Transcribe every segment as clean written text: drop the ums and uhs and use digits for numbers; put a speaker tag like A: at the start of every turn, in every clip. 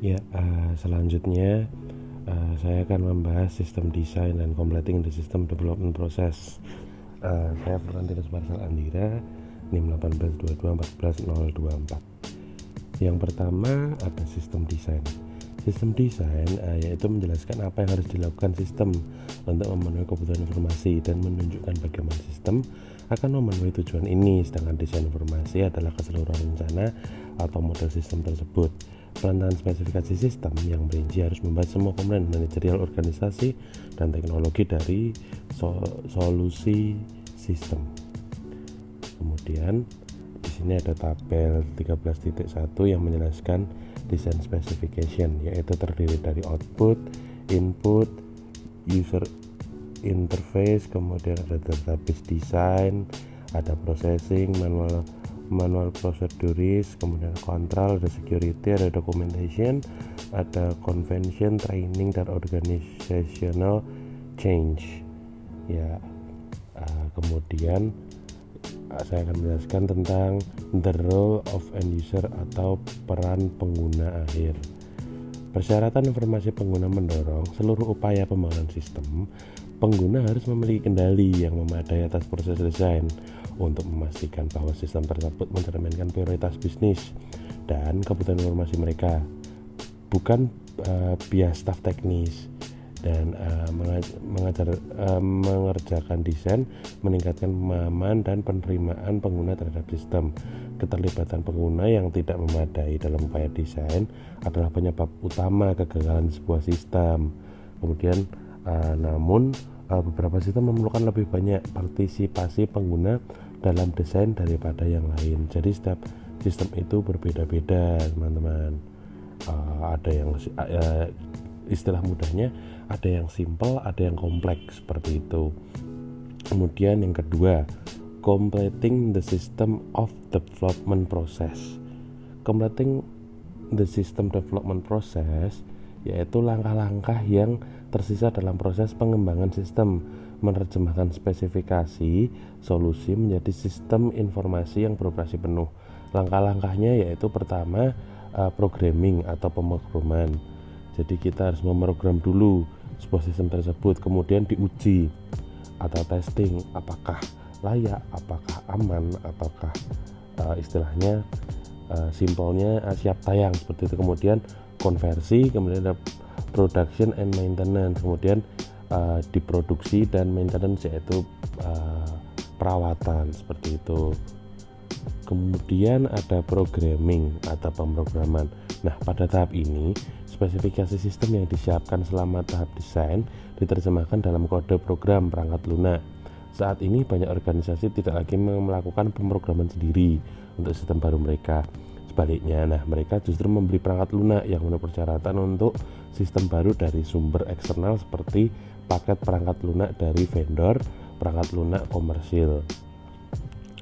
A: Ya, selanjutnya saya akan membahas sistem desain dan completing the system development process. Saya Fernandinus Marsal Andira, NIM 182214024. Yang pertama ada sistem desain. Sistem desain yaitu menjelaskan apa yang harus dilakukan sistem untuk memenuhi kebutuhan informasi dan menunjukkan bagaimana sistem akan memenuhi tujuan ini, sedangkan desain informasi adalah keseluruhan rencana atau model sistem tersebut. Perancangan spesifikasi sistem yang merinci harus membahas semua komponen manajerial, organisasi, dan teknologi dari solusi sistem. Kemudian di sini ada tabel 13.1 yang menjelaskan design specification, yaitu terdiri dari output, input, user interface, kemudian ada database design, ada processing, manual proceduris, kemudian control, ada security, ada documentation, ada convention, training, dan organizational change. Ya, kemudian saya akan menjelaskan tentang the role of end user atau peran pengguna akhir. Persyaratan informasi pengguna mendorong seluruh upaya pembangunan sistem. Pengguna harus memiliki kendali yang memadai atas proses desain untuk memastikan bahwa sistem tersebut mencerminkan prioritas bisnis dan kebutuhan informasi mereka, bukan bias staf teknis. Dan mengerjakan desain meningkatkan pemahaman dan penerimaan pengguna terhadap sistem. Keterlibatan pengguna yang tidak memadai dalam upaya desain adalah penyebab utama kegagalan sebuah sistem. Kemudian namun beberapa sistem memerlukan lebih banyak partisipasi pengguna dalam desain daripada yang lain. Jadi setiap sistem itu berbeda-beda, teman-teman. Ada yang istilah mudahnya, ada yang simple, ada yang kompleks, seperti itu. Kemudian yang kedua, completing the system of development process. Completing the system development process yaitu langkah-langkah yang tersisa dalam proses pengembangan sistem, menerjemahkan spesifikasi solusi menjadi sistem informasi yang beroperasi penuh. Langkah-langkahnya yaitu pertama, programming atau pemrograman. Jadi kita harus memprogram dulu sebuah sistem tersebut, kemudian diuji atau testing apakah layak, apakah aman, ataukah istilahnya simpelnya siap tayang, seperti itu. Kemudian konversi, kemudian ada production and maintenance, kemudian diproduksi dan maintenance yaitu perawatan, seperti itu. Kemudian ada programming atau pemrograman. Nah, pada tahap ini spesifikasi sistem yang disiapkan selama tahap desain diterjemahkan dalam kode program perangkat lunak. Saat ini banyak organisasi tidak lagi melakukan pemrograman sendiri untuk sistem baru mereka. Sebaliknya, mereka justru membeli perangkat lunak yang memenuhi persyaratan untuk sistem baru dari sumber eksternal seperti paket perangkat lunak dari vendor perangkat lunak komersil.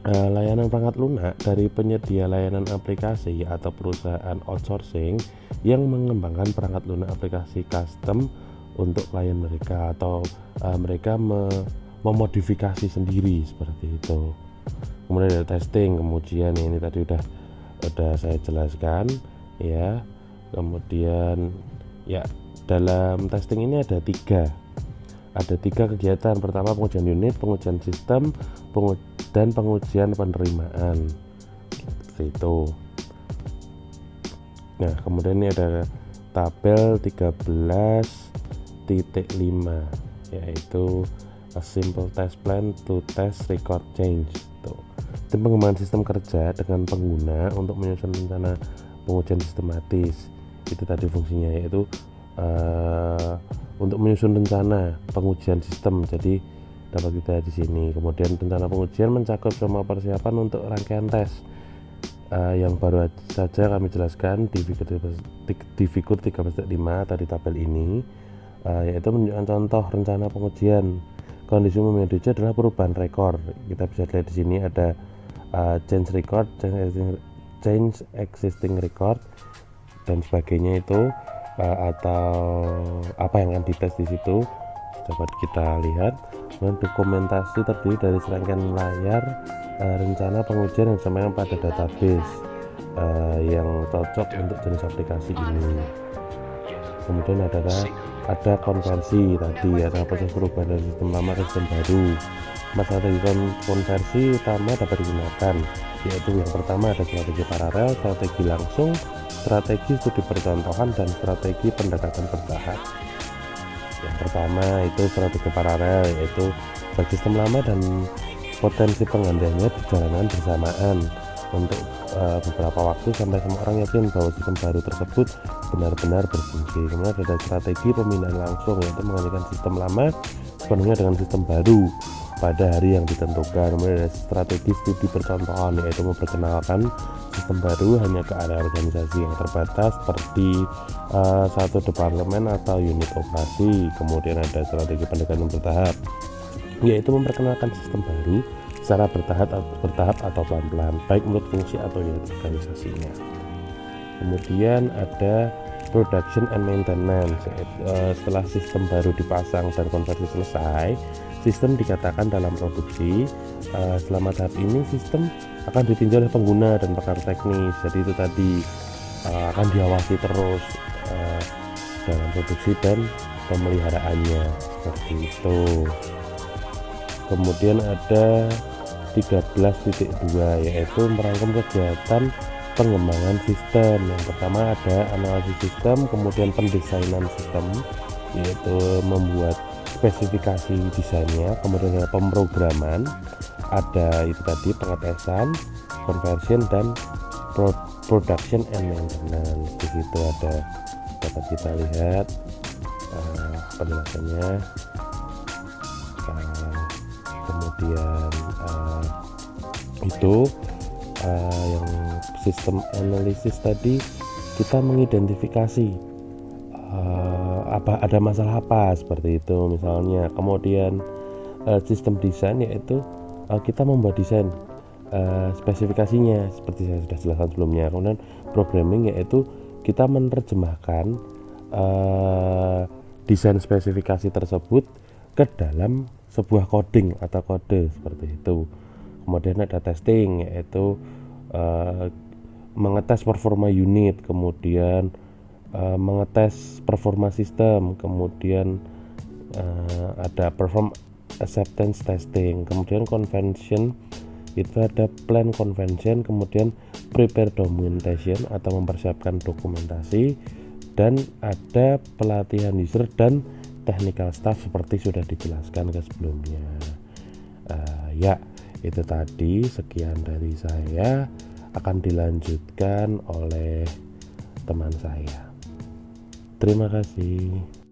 A: Layanan perangkat lunak dari penyedia layanan aplikasi atau perusahaan outsourcing yang mengembangkan perangkat lunak aplikasi custom untuk klien mereka, atau mereka memodifikasi sendiri, seperti itu. Kemudian ada testing, kemudian ini tadi udah saya jelaskan ya. Kemudian ya, dalam testing ini ada tiga kegiatan. Pertama, pengujian unit, pengujian sistem, dan pengujian penerimaan, seperti itu. Nah, kemudian ini ada tabel 13.5 yaitu a simple test plan to test record change. Itu pengembangan sistem kerja dengan pengguna untuk menyusun rencana pengujian sistematis. Itu tadi fungsinya, yaitu untuk menyusun rencana pengujian sistem. Jadi dapat kita di sini. Kemudian rencana pengujian mencakup semua persiapan untuk rangkaian tes. Yang baru saja kami jelaskan di figur 13.5 tadi tabel ini, yaitu menunjukkan contoh rencana pengujian. Kondisi umum yang diuji adalah perubahan rekor. Kita bisa lihat di sini ada change record, change existing record, dan sebagainya itu, atau apa yang akan dites di situ dapat kita lihat. Dan dokumentasi terdiri dari serangkaian layar rencana pengujian yang disampaikan pada database. yang cocok untuk jenis aplikasi ini. Kemudian ada konversi tadi, ada proses perubahan dari sistem lama ke sistem baru. Strategi konversi utama dapat digunakan, yaitu yang pertama ada strategi paralel, strategi langsung, strategi studi percontohan, dan strategi pendekatan bertahap. Yang pertama itu strategi paralel, yaitu bagi sistem lama dan potensi penggantiannya berjalanan bersamaan untuk beberapa waktu sampai semua orang yakin bahwa sistem baru tersebut benar-benar berfungsi. Kemudian ada strategi pemindahan langsung, yaitu menggantikan sistem lama sepenuhnya dengan sistem baru pada hari yang ditentukan. Kemudian ada strategi studi percontohan, yaitu memperkenalkan sistem baru hanya ke area organisasi yang terbatas seperti satu departemen atau unit operasi. Kemudian ada strategi pendekatan bertahap, yaitu memperkenalkan sistem baru secara bertahap atau pelan-pelan, baik menurut fungsi atau unit organisasinya. Kemudian ada production and maintenance, setelah sistem baru dipasang dan konversi selesai, sistem dikatakan dalam produksi. Selama tahap ini sistem akan ditinjau oleh pengguna dan pakar teknis, jadi itu tadi akan diawasi terus dalam produksi dan pemeliharaannya, seperti itu. Kemudian ada 13.2, yaitu merangkum kegiatan pengembangan sistem. Yang pertama ada analisis sistem, kemudian pendesainan sistem, yaitu membuat spesifikasi desainnya, kemudian ada pemrograman, ada itu tadi pengetesan, conversion, dan production and maintenance. Di situ ada, dapat kita lihat penjelasannya. Kemudian itu yang sistem analisis tadi, kita mengidentifikasi ada masalah apa, seperti itu misalnya. Kemudian sistem desain, yaitu kita membuat desain spesifikasinya seperti saya sudah jelaskan sebelumnya. Kemudian programming, yaitu kita menerjemahkan desain spesifikasi tersebut ke dalam sebuah coding atau kode, seperti itu. Kemudian ada testing, yaitu mengetes performa unit, kemudian mengetes performa sistem, kemudian ada perform acceptance testing. Kemudian convention, itu ada plan convention, kemudian prepare documentation atau mempersiapkan dokumentasi, dan ada pelatihan user dan technical staff seperti sudah dijelaskan ke sebelumnya. Ya, itu tadi sekian dari saya, akan dilanjutkan oleh teman saya. Terima kasih.